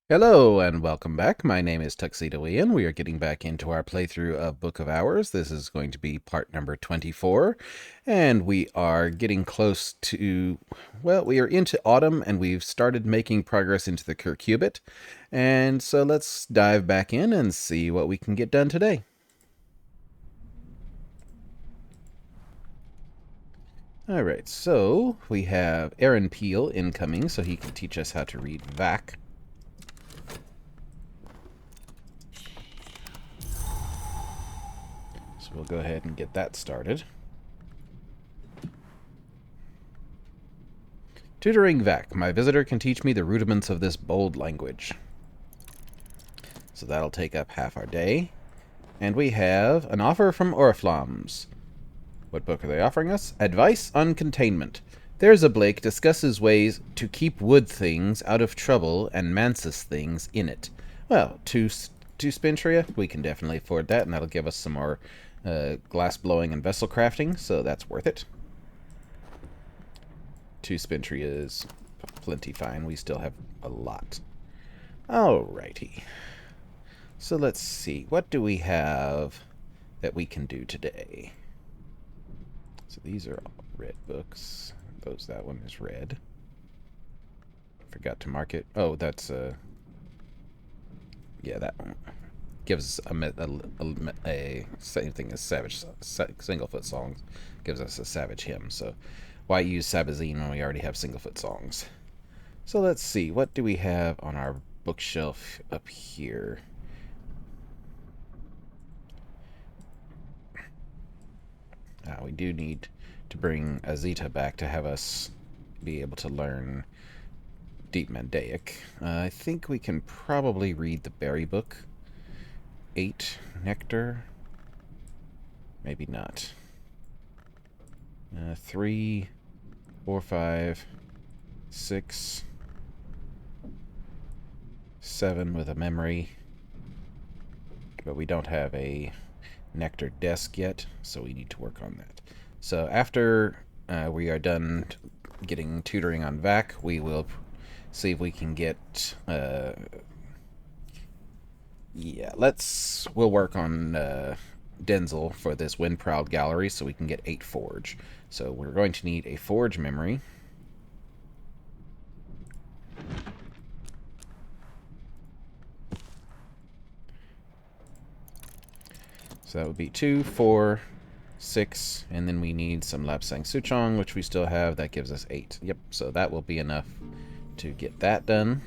Hello and welcome back. My name is Tuxedo Ian. We are getting back into our playthrough of Book of Hours. This is going to be part number 24, and we are getting close to, well, we are into autumn and we've started making progress into the Curcubit. And so let's dive back in and see what we can get done today. Alright, so we have Aaron Peel incoming so he can teach us how to read VAC. So we'll go ahead and get that started. Tutoring VAC. My visitor can teach me the rudiments of this bold language. So that'll take up half our day. And we have an offer from Oriflammes. What book are they offering us? Advice on Containment. There's a Blake discusses ways to keep wood things out of trouble and mansus things in it. Well, two spintria, we can definitely afford that, and that'll give us some more glass blowing and vessel crafting, so that's worth it. 2 spintria is plenty fine. We still have a lot. Alrighty. So let's see. What do we have that we can do today? So these are all red books. That one is red. Forgot to mark it. Oh, that's yeah, that one gives us a same thing as Savage Singlefoot songs. Gives us a Savage hymn. So why use Sabazine when we already have Singlefoot songs? So let's see. What do we have on our bookshelf up here? We do need to bring Azita back to have us be able to learn Deep Mandaic. I think we can probably read the Berry book. 8 Nectar. Maybe not. 3, 4, 5, 6, 7 with a memory. But we don't have a Nectar desk yet, so we need to work on that. So after we are done getting tutoring on VAC, we will see if we can get we'll work on Denzel for this Wind Proud Gallery so we can get 8 forge. So we're going to need a forge memory. So that would be 2, 4, 6, and then we need some Lapsang Souchong, which we still have. That gives us 8. Yep, so that will be enough to get that done.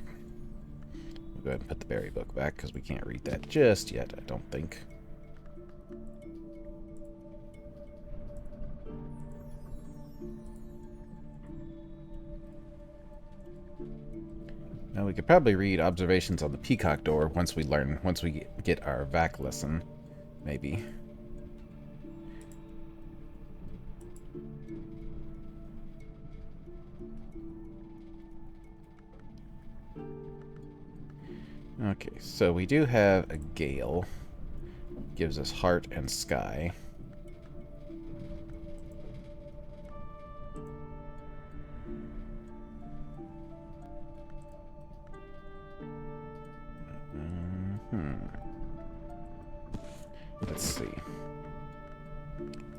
We'll go ahead and put the Berry book back because we can't read that just yet, I don't think. Now we could probably read Observations on the Peacock Door once we get our VAC lesson, maybe. Okay, so we do have a Gale. Gives us Heart and Sky. Let's see.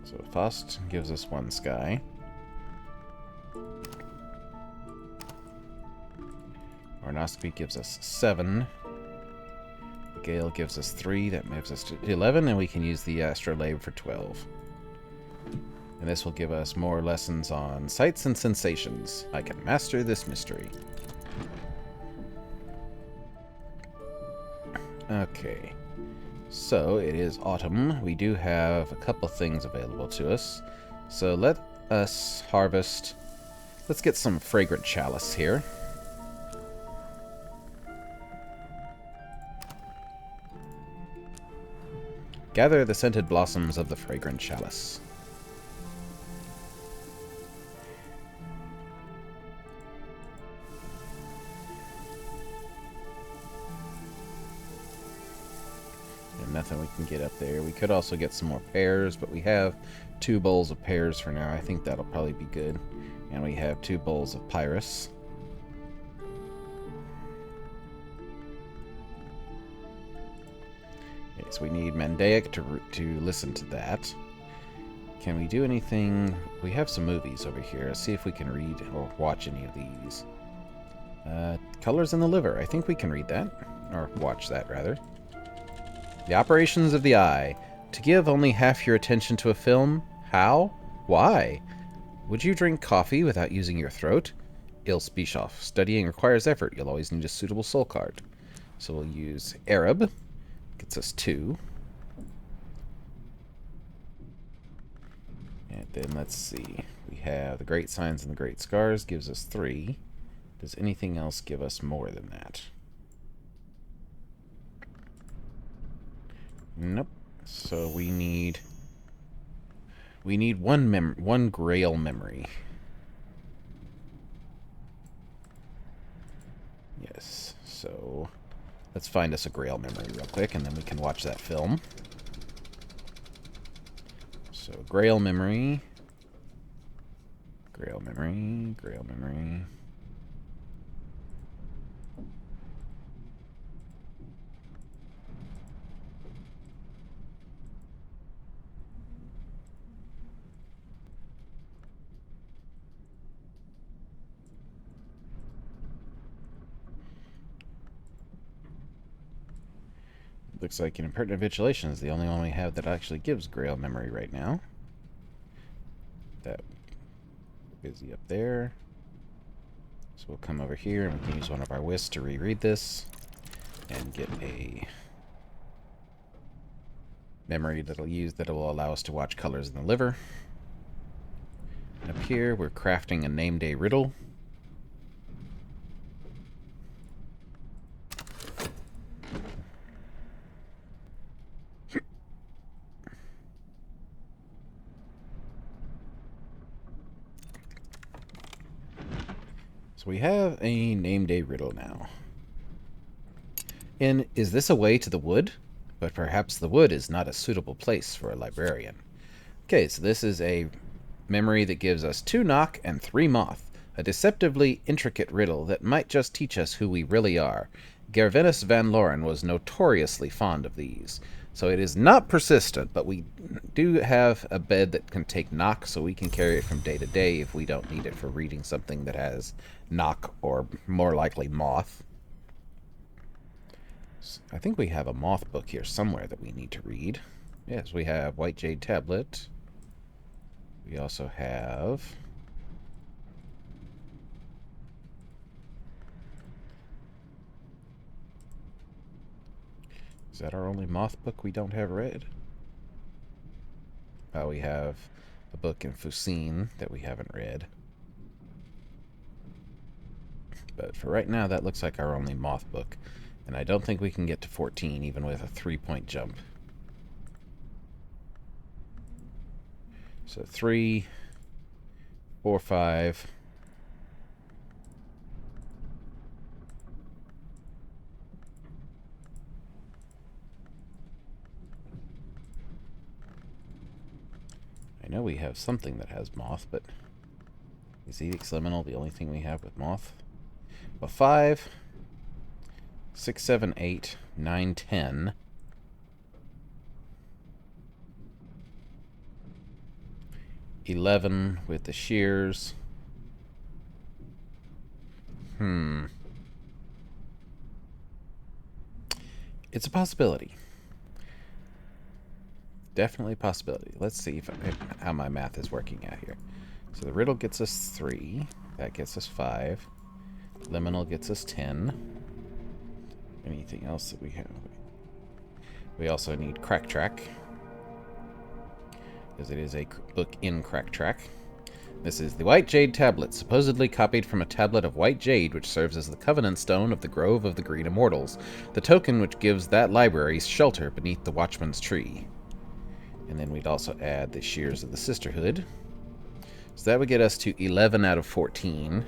So Faust gives us 1 Sky. Ornoscopy gives us 7. Gale gives us 3. That moves us to 11, and we can use the Astrolabe for 12. And this will give us more lessons on sights and sensations. I can master this mystery. Okay. So, it is autumn. We do have a couple things available to us. So let us harvest... Let's get some fragrant chalice here. Gather the scented blossoms of the fragrant chalice. And nothing we can get up there. We could also get some more pears, but we have 2 bowls of pears for now. I think that'll probably be good. And we have 2 bowls of pyrus. So we need Mandaic to listen to that. Can we do anything? We have some movies over here. Let's see if we can read or watch any of these. Colors in the Liver. I think we can read that. Or watch that, rather. The Operations of the Eye. To give only half your attention to a film? How? Why? Would you drink coffee without using your throat? Il Bischoff. Studying requires effort. You'll always need a suitable soul card. So we'll use Arab. Gets us 2. And then let's see. We have the Great Signs and the Great Scars. Gives us 3. Does anything else give us more than that? Nope. So we need one Grail memory. Yes. So let's find us a Grail memory real quick, and then we can watch that film. So Grail memory. Grail memory. Grail memory. Looks like an Impertinent Vigilation is the only one we have that actually gives Grail memory right now. That busy up there. So we'll come over here and we can use one of our wisps to reread this and get a memory that will allow us to watch Colors in the Liver. And up here we're crafting a name day riddle. So we have a name day riddle now. Is this a way to the wood? But perhaps the wood is not a suitable place for a librarian. Okay, so this is a memory that gives us 2 knock and 3 moth. A deceptively intricate riddle that might just teach us who we really are. Gervinus Van Loren was notoriously fond of these. So it is not persistent, but we do have a bed that can take knock, so we can carry it from day to day if we don't need it for reading something that has knock or more likely moth. I think we have a moth book here somewhere that we need to read. Yes, we have White Jade Tablet. We also have... Is that our only moth book we don't have read? We have a book in Fusine that we haven't read. But for right now, that looks like our only moth book. And I don't think we can get to 14 even with a 3-point jump. So 3, 4, 5... I know we have something that has moth, but is Edict's Liminal the only thing we have with moth? Well, 5, 6, 7, 8, 9, 10. 11 with the shears. It's a possibility. Definitely a possibility. Let's see how my math is working out here. So the riddle gets us 3. That gets us 5. Liminal gets us 10. Anything else that we have? We also need Crack Track, because it is a book in Crack Track. This is the White Jade Tablet, supposedly copied from a tablet of white jade which serves as the Covenant Stone of the Grove of the Green Immortals, the token which gives that library shelter beneath the Watchman's Tree. And then we'd also add the Shears of the Sisterhood. So that would get us to 11 out of 14.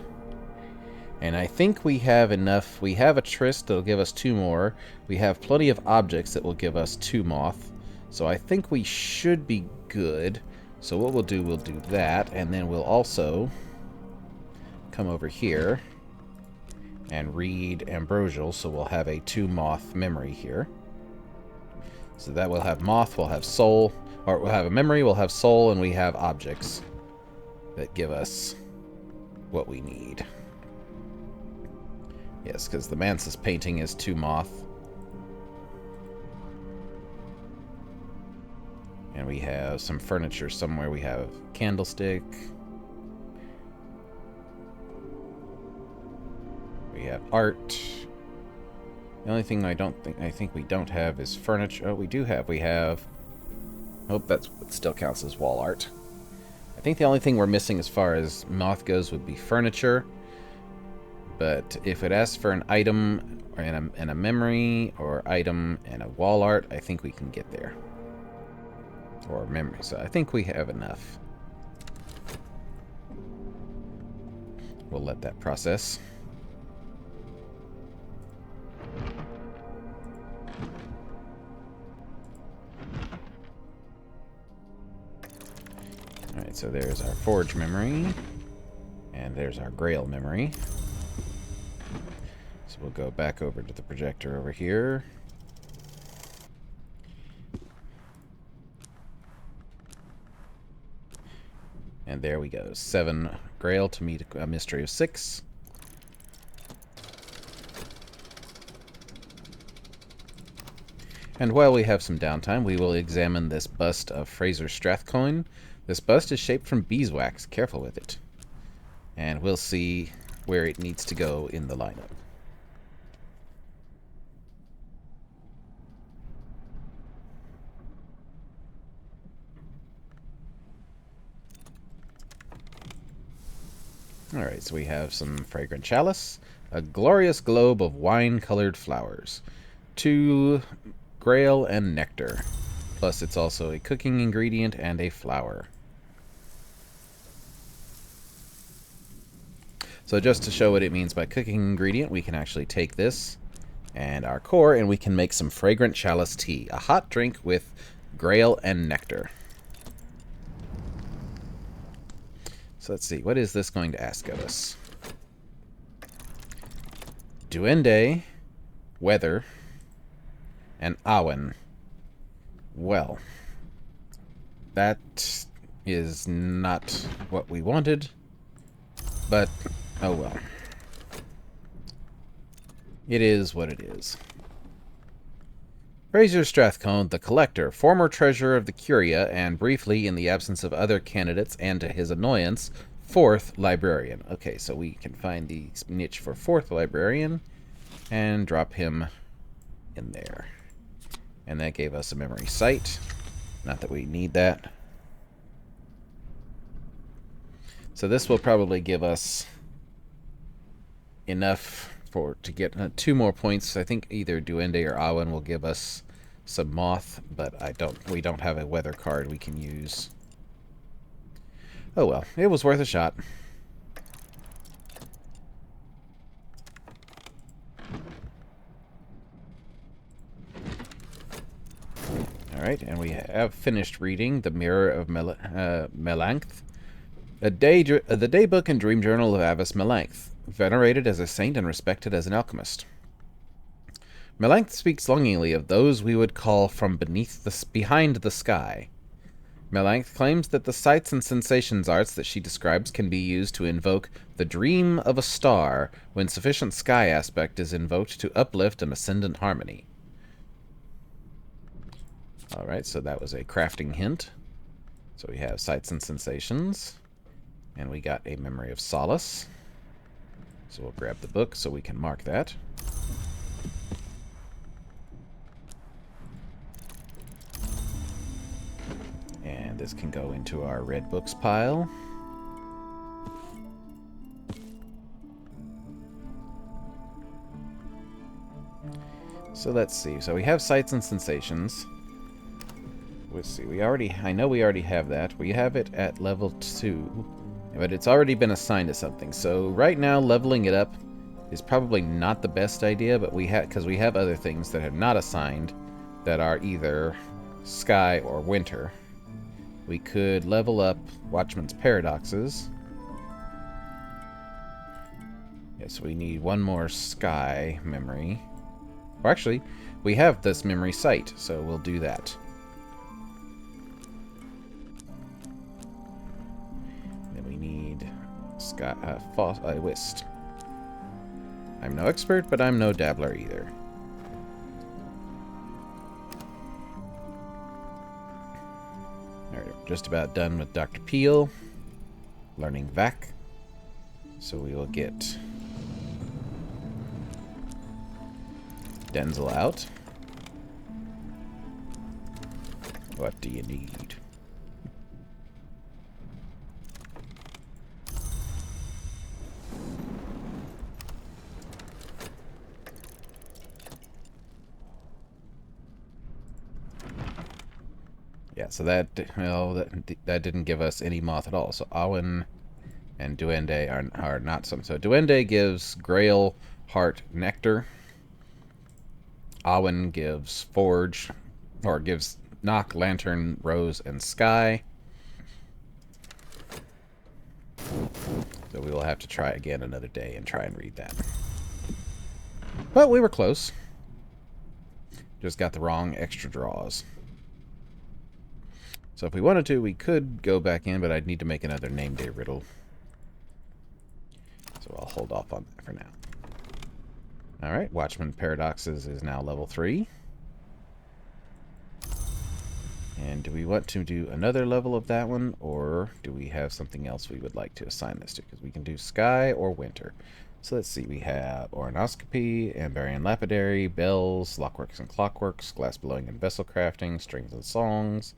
And I think we have enough. We have a Tryst that'll give us 2 more. We have plenty of objects that will give us 2 moth. So I think we should be good. So what we'll do that. And then we'll also come over here and read Ambrosial. So we'll have a 2 moth memory here. So that we'll have moth, we'll have soul, or we'll have a memory, we'll have soul, and we have objects that give us what we need. Yes, because the Mansis painting is 2 moth. And we have some furniture somewhere. We have candlestick. We have art. The only thing I think we don't have is furniture. Oh, we have. Oh, it still counts as wall art. I think the only thing we're missing as far as moth goes would be furniture. But if it asks for an item and a memory, or item and a wall art, I think we can get there. Or memory, so I think we have enough. We'll let that process. Alright, so there's our forge memory. And there's our grail memory. So we'll go back over to the projector over here. And there we go. 7 grail to meet a mystery of 6. And while we have some downtime, we will examine this bust of Fraser Strathcoyne. This bust is shaped from beeswax. Careful with it. And we'll see where it needs to go in the lineup. Alright, so we have some fragrant chalice, a glorious globe of wine-colored flowers, 2 grail and nectar, plus it's also a cooking ingredient and a flower. So just to show what it means by cooking ingredient, we can actually take this and our core, and we can make some fragrant chalice tea, a hot drink with grail and nectar. So let's see, what is this going to ask of us? Duende, weather, and Awen. Well, that is not what we wanted, but oh well. It is what it is. Fraser Strathcoyne, the Collector, former treasurer of the Curia, and briefly, in the absence of other candidates and to his annoyance, 4th Librarian. Okay, so we can find the niche for 4th Librarian and drop him in there. And that gave us a memory site. Not that we need that. So this will probably give us enough to get 2 more points. I think either Duende or Awen will give us some moth, but we don't have a weather card we can use. Oh well, it was worth a shot. Alright, and we have finished reading The Mirror of Melancth, the daybook and dream journal of Avis Melancth, venerated as a saint and respected as an alchemist. Melancth speaks longingly of those we would call from behind the sky. Melancth claims that the sights and sensations arts that she describes can be used to invoke the dream of a star when sufficient sky aspect is invoked to uplift an ascendant harmony. Alright, so that was a crafting hint. So we have sights and sensations. And we got a memory of solace. So we'll grab the book so we can mark that. And this can go into our red books pile. So let's see. So we have sights and sensations. Let's see. I know we already have that. We have it at level 2. But it's already been assigned to something. So right now, leveling it up is probably not the best idea, but because we have other things that are not assigned that are either sky or winter. We could level up Watchman's Paradoxes. Yes, we need 1 more sky memory. Or actually, we have this memory site, so we'll do that. Then we need whist. I'm no expert, but I'm no dabbler either. Alright, we're just about done with Dr. Peel. Learning VAC. So we will get Denzel out. What do you need? Yeah, so that, well, that didn't give us any moth at all. So Awen and Duende are not some. So Duende gives Grail, Heart, Nectar. Awen gives Forge, or gives Knock, Lantern, Rose, and Sky. So we will have to try again another day and try and read that. But we were close. Just got the wrong extra draws. So if we wanted to, we could go back in, but I'd need to make another name day riddle. So I'll hold off on that for now. Alright, Watchman Paradoxes is now level 3. And do we want to do another level of that one, or do we have something else we would like to assign this to? Because we can do Sky or Winter. So let's see, we have Oronoscopy, Ambarian Lapidary, Bells, Lockworks and Clockworks, Glass Blowing and Vessel Crafting, Strings and Songs,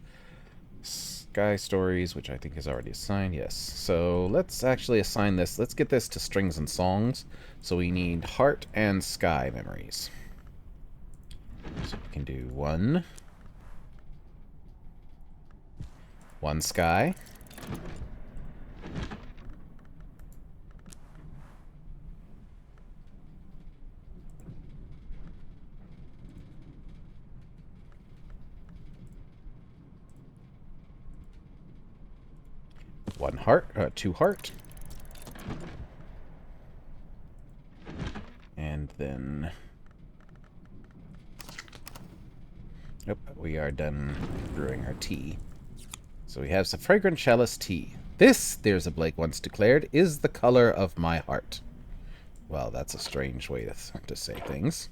Sky Stories, which I think is already assigned, yes. So let's actually assign this, let's get this to Strings and Songs. So we need Heart and Sky memories. So we can do one Sky. One heart, 2 heart. And then... Nope, we are done brewing our tea. So we have some fragrant chalice tea. This, There's a Blake once declared, is the color of my heart. Well, that's a strange way to say things.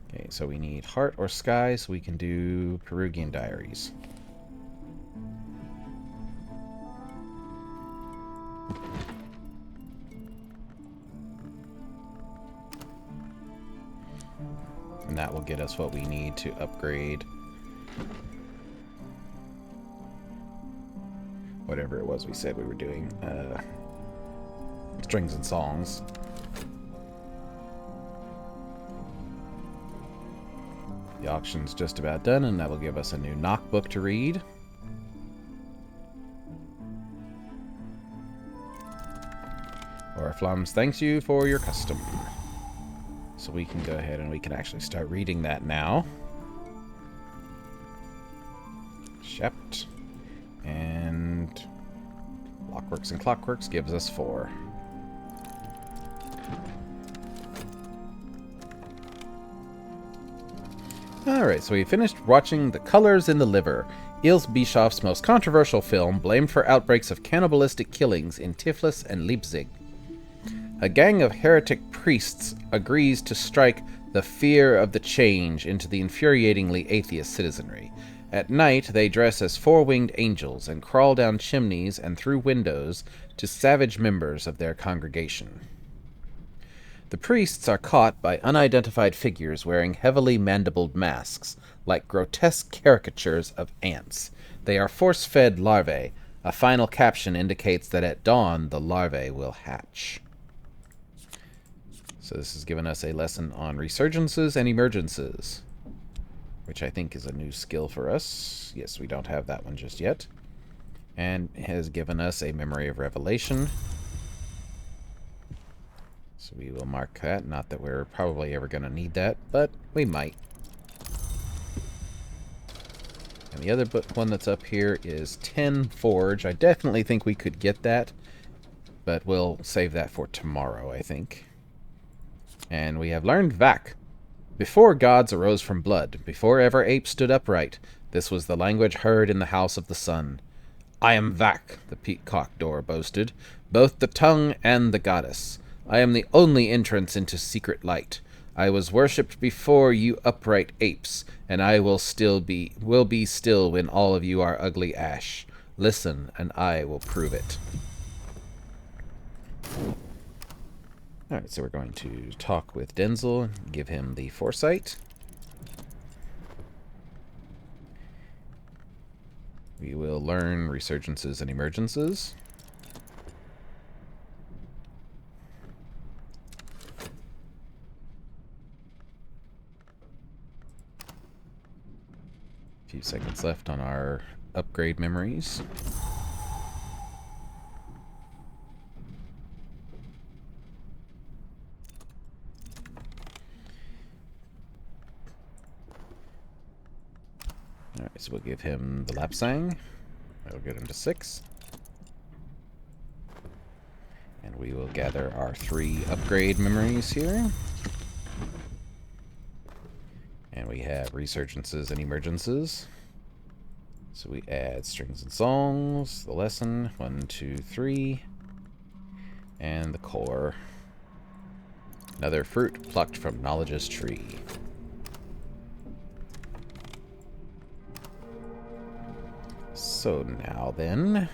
Okay, so we need heart or sky, so we can do Perugian Diaries. And that will get us what we need to upgrade whatever it was we said we were doing. Strings and Songs. The auction's just about done, and that will give us a new knock book to read. Oriflammes thanks you for your custom. So we can go ahead and we can actually start reading that now. Shept. And Lockworks and Clockworks gives us 4. Alright, so we finished watching The Colors in the Liver, Ilse Bischoff's most controversial film, blamed for outbreaks of cannibalistic killings in Tiflis and Leipzig. A gang of heretic priests agrees to strike the fear of the change into the infuriatingly atheist citizenry. At night, they dress as 4-winged angels and crawl down chimneys and through windows to savage members of their congregation. The priests are caught by unidentified figures wearing heavily mandibled masks, like grotesque caricatures of ants. They are force-fed larvae. A final caption indicates that at dawn, the larvae will hatch. So this has given us a lesson on resurgences and emergences, which I think is a new skill for us. Yes, we don't have that one just yet. And has given us a memory of revelation. So we will mark that. Not that we're probably ever going to need that, but we might. And the other one that's up here is 10 Forge. I definitely think we could get that, but we'll save that for tomorrow, I think. And we have learned Vac. Before gods arose from blood, before ever ape stood upright, this was the language heard in the house of the sun. I am Vac, the peacock door boasted, both the tongue and the goddess. I am the only entrance into secret light. I was worshipped before you upright apes, and I will be still when all of you are ugly ash. Listen, and I will prove it. Alright, so we're going to talk with Denzel, give him the foresight. We will learn resurgences and emergences. A few seconds left on our upgrade memories. Alright, so we'll give him the Lapsang. That'll get him to 6. And we will gather our 3 upgrade memories here. And we have resurgences and emergences. So we add strings and songs, the lesson, 1, 2, 3, and the core. Another fruit plucked from knowledge's tree. So now then,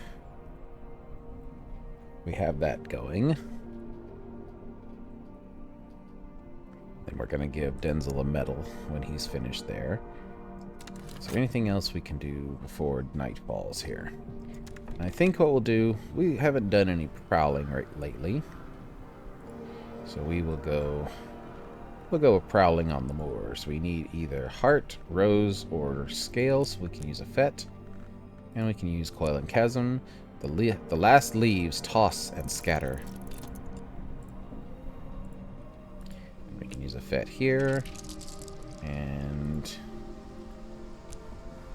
we have that going. And we're going to give Denzel a medal when he's finished there. Is there anything else we can do before night falls here? I think what we'll do, we haven't done any prowling lately. So we'll go prowling on the moors. We need either heart, rose, or scales. We can use a fet. And we can use coil and chasm. The last leaves toss and scatter. We can use a fet here. And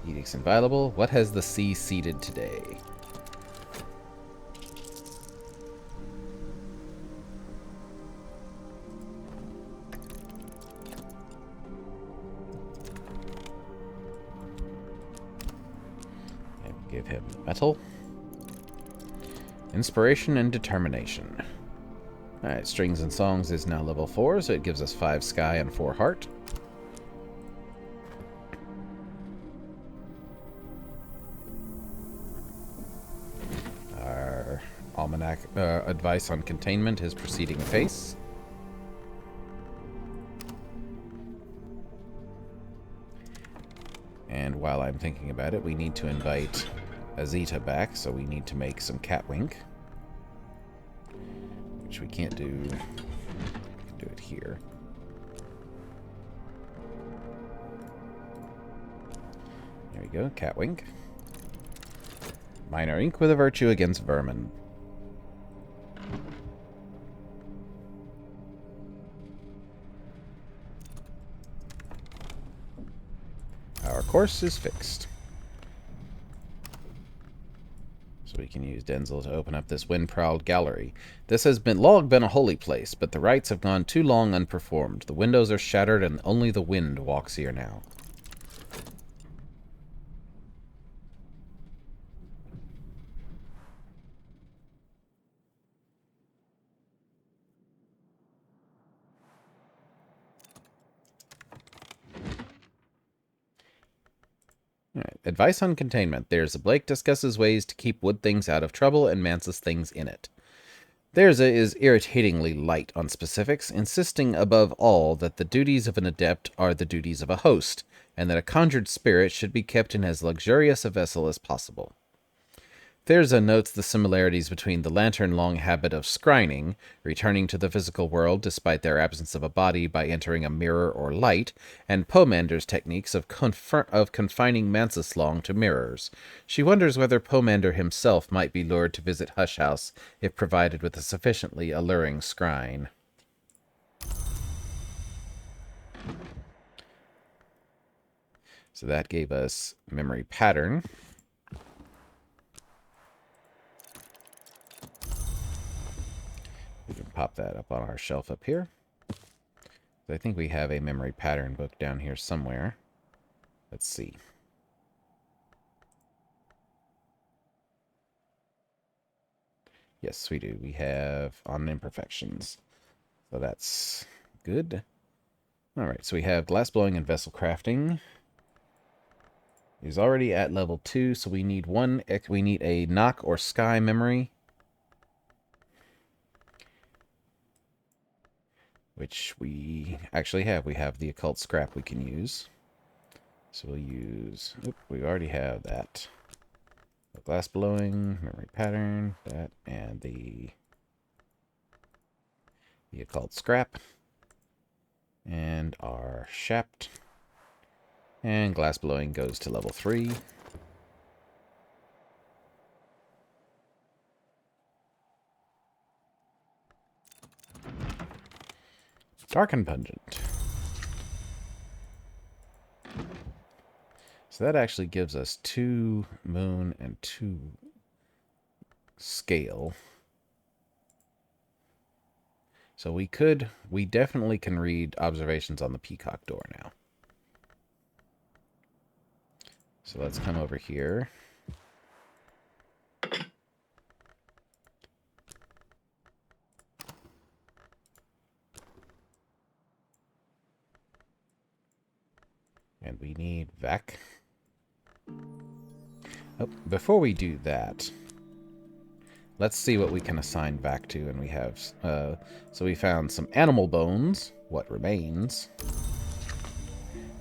edicts inviolable. What has the sea seeded today? Give him metal. Inspiration and determination. Alright, strings and songs is now level 4, so it gives us 5 sky and 4 heart. Our almanac advice on containment is proceeding apace. And while I'm thinking about it, we need to invite Azita back, so we need to make some catwink. Which we can't do. We can do it here. There we go, catwink. Minor ink with a virtue against vermin. Our course is fixed. So we can use Denzel to open up this wind-prowled gallery. This has long been a holy place, but the rites have gone too long unperformed. The windows are shattered and only the wind walks here now. Alright, advice on containment. Blake discusses ways to keep wood things out of trouble and Mansus things in it. Theirs is irritatingly light on specifics, insisting above all that the duties of an adept are the duties of a host, and that a conjured spirit should be kept in as luxurious a vessel as possible. Thirza notes the similarities between the lantern-long habit of scrying, returning to the physical world despite their absence of a body by entering a mirror or light, and Pomander's techniques of confining Mansuslong to mirrors. She wonders whether Pomander himself might be lured to visit Hush House if provided with a sufficiently alluring scrying. So that gave us memory pattern. We can pop that up on our shelf up here. I think we have a memory pattern book down here somewhere. Let's see. Yes, we do. We have on imperfections. So that's good. Alright, so we have glass blowing and vessel crafting. He's already at level 2, so we need we need a knock or sky memory. Which we actually have. We have the occult scrap we can use. So we'll use... Oop, we already have that. The glass blowing, memory pattern, that, and the occult scrap. And our shaft. And glass blowing goes to level 3. Dark and pungent. So that actually gives us 2 moon and 2 scale. So we definitely can read observations on the peacock door now. So let's come over here. And we need vac. Oh, before we do that, let's see what we can assign vac to. And we have, so we found some animal bones, what remains.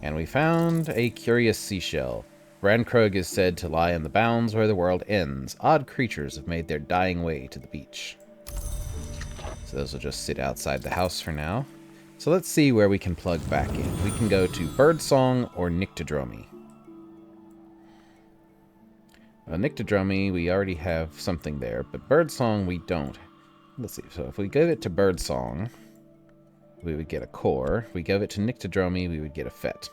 And we found a curious seashell. Brandkrug is said to lie in the bounds where the world ends. Odd creatures have made their dying way to the beach. So those will just sit outside the house for now. So let's see where we can plug back in. We can go to Birdsong or Nyctodromy. Nyctodromy, we already have something there, but Birdsong we don't. Let's see, so if we give it to Birdsong, we would get a core. If we give it to Nyctodromy, we would get a fet.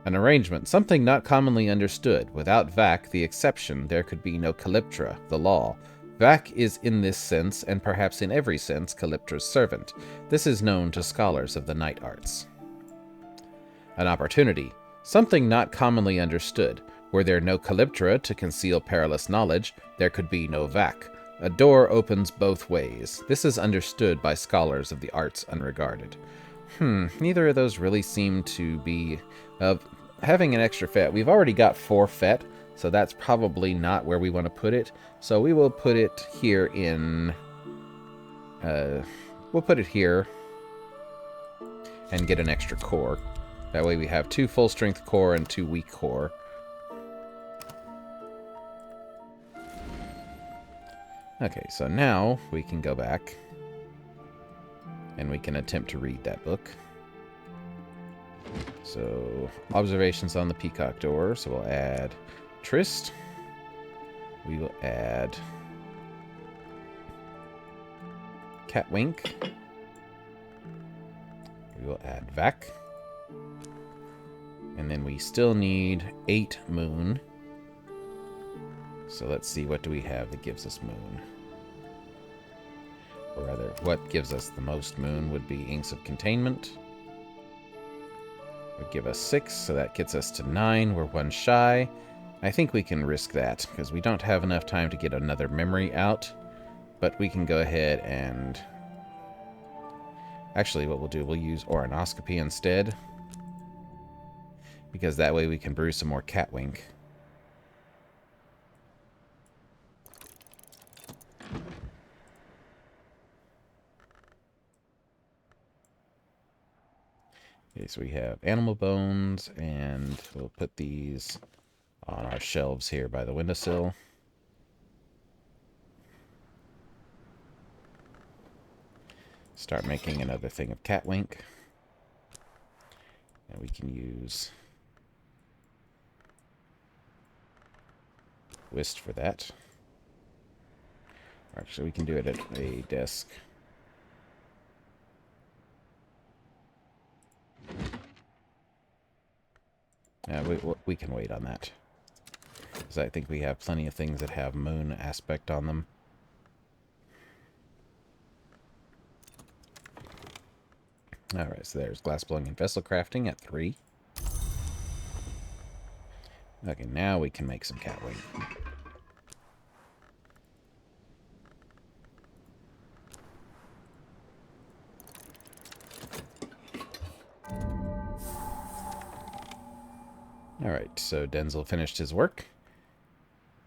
An arrangement, something not commonly understood. Without Vac, the exception, there could be no Calyptra, the law. Vac is in this sense, and perhaps in every sense, Calyptra's servant. This is known to scholars of the night arts. An opportunity, something not commonly understood. Were there no Calyptra to conceal perilous knowledge, there could be no Vac. A door opens both ways. This is understood by scholars of the arts unregarded. Neither of those really seem to be... having an extra fet. We've already got 4 fet, so that's probably not where we want to put it. So we will put it here in... we'll put it here and get an extra core. That way we have 2 full-strength core and 2 weak core. Okay, so now we can go back and we can attempt to read that book. So, observations on the peacock door. So we'll add Trist. We will add Catwink. We will add Vac. And then we still need 8 moon. So let's see, what do we have that gives us moon? Or rather, what gives us the most moon would be Inks of Containment. Would give us 6, so that gets us to 9. We're 1 shy. I think we can risk that, because we don't have enough time to get another memory out. But we can go ahead and... Actually, what we'll do, we'll use Oronoscopy instead. Because that way we can brew some more Catwink. Okay, so we have animal bones, and we'll put these on our shelves here by the windowsill. Start making another thing of Catwink. And we can use Whist for that. Or actually, we can do it at a desk. We can wait on that. Because I think we have plenty of things that have moon aspect on them. Alright, so there's glass blowing and vessel crafting at 3. Okay, now we can make some catwing. Alright, so Denzel finished his work.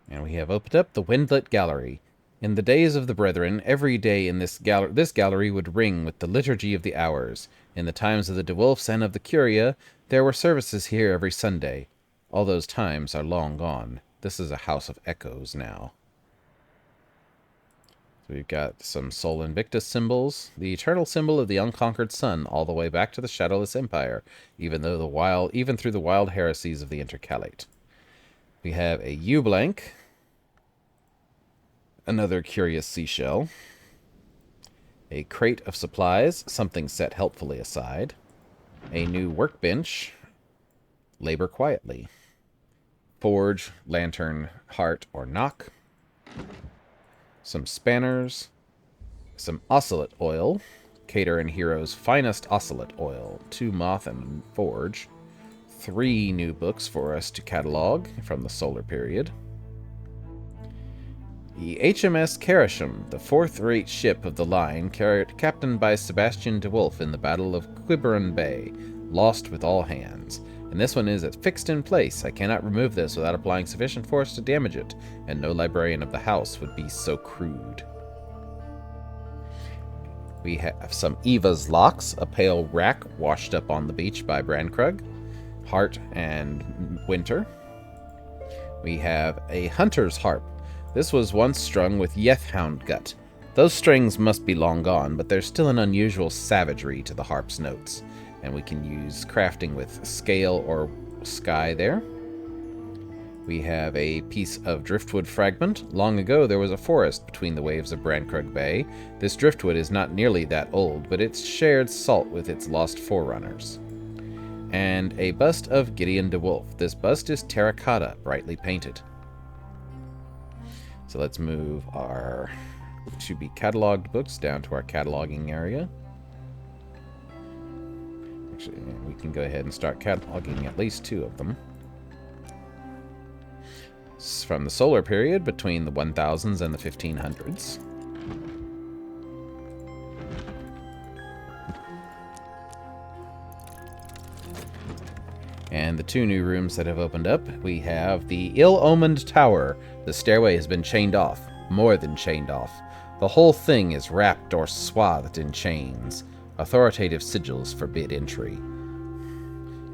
And we have opened up the Windlet Gallery. In the days of the Brethren, every day in this gallery would ring with the liturgy of the hours. In the times of the DeWolfs and of the Curia, there were services here every Sunday. All those times are long gone. This is a house of echoes now. So we've got some Sol Invictus symbols, the eternal symbol of the unconquered sun, all the way back to the Shadowless Empire, even through the wild heresies of the Intercalate. We have a U-blank, another curious seashell, a crate of supplies, something set helpfully aside, a new workbench, labor quietly, forge, lantern, heart, or knock, some spanners, some oscillate oil, Cater and Hero's finest oscillate oil, 2 moth and forge, 3 new books for us to catalog from the solar period. The HMS Carisham, the 4th-rate ship of the line, captained by Sebastian de Wolf in the Battle of Quiberon Bay, lost with all hands. And this one is fixed in place. I cannot remove this without applying sufficient force to damage it, and no librarian of the house would be so crude. We have some Eva's Locks, a pale rack washed up on the beach by Brankrug, Heart and Winter. We have a Hunter's Harp. This was once strung with Yethhound gut. Those strings must be long gone, but there's still an unusual savagery to the harp's notes, and we can use crafting with scale or sky there. We have a piece of driftwood fragment. Long ago, there was a forest between the waves of Brankrug Bay. This driftwood is not nearly that old, but it's shared salt with its lost forerunners. And a bust of Gideon de Wolf. This bust is terracotta, brightly painted. So let's move our to-be-cataloged books down to our cataloging area. Actually, we can go ahead and start cataloging at least 2 of them. It's from the solar period between the 1000s and the 1500s. And the 2 new rooms that have opened up, we have the Ill-Omened Tower. The stairway has been chained off, more than chained off. The whole thing is wrapped or swathed in chains. Authoritative sigils forbid entry.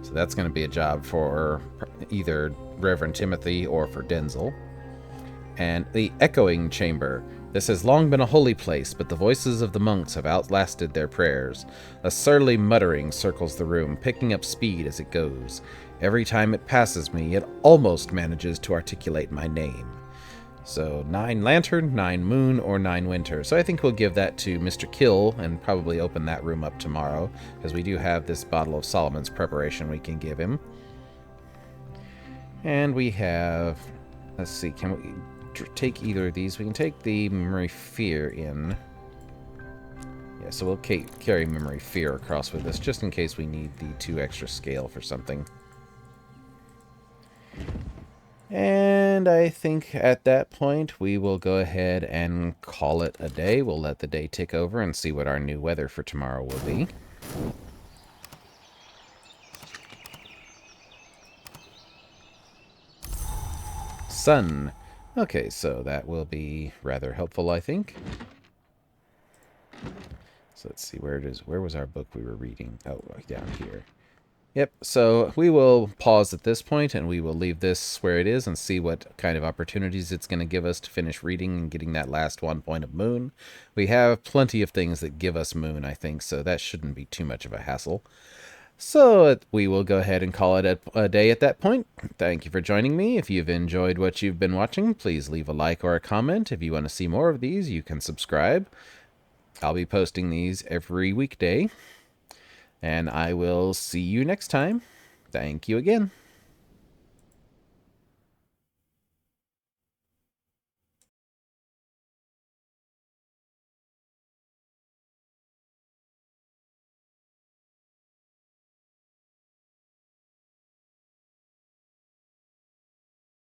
So that's going to be a job for either Reverend Timothy or for Denzel. And the Echoing Chamber. This has long been a holy place, but the voices of the monks have outlasted their prayers. A surly muttering circles the room, picking up speed as it goes. Every time it passes me, it almost manages to articulate my name. So 9 Lantern, 9 Moon, or 9 Winter. So I think we'll give that to Mr. Kill and probably open that room up tomorrow, because we do have this bottle of Solomon's preparation we can give him. And we have... Let's see, can we take either of these? We can take the Memory Fear in. Yeah, so we'll carry Memory Fear across with us, just in case we need the 2 extra scale for something. And I think at that point we will go ahead and call it a day. We'll let the day tick over and see what our new weather for tomorrow will be. Sun. Okay, so that will be rather helpful, I think. So let's see, where was our book we were reading? Oh, down here. Yep, so we will pause at this point and we will leave this where it is and see what kind of opportunities it's going to give us to finish reading and getting that last 1 point of moon. We have plenty of things that give us moon, I think, so that shouldn't be too much of a hassle. So we will go ahead and call it a day at that point. Thank you for joining me. If you've enjoyed what you've been watching, please leave a like or a comment. If you want to see more of these, you can subscribe. I'll be posting these every weekday. And I will see you next time. Thank you again.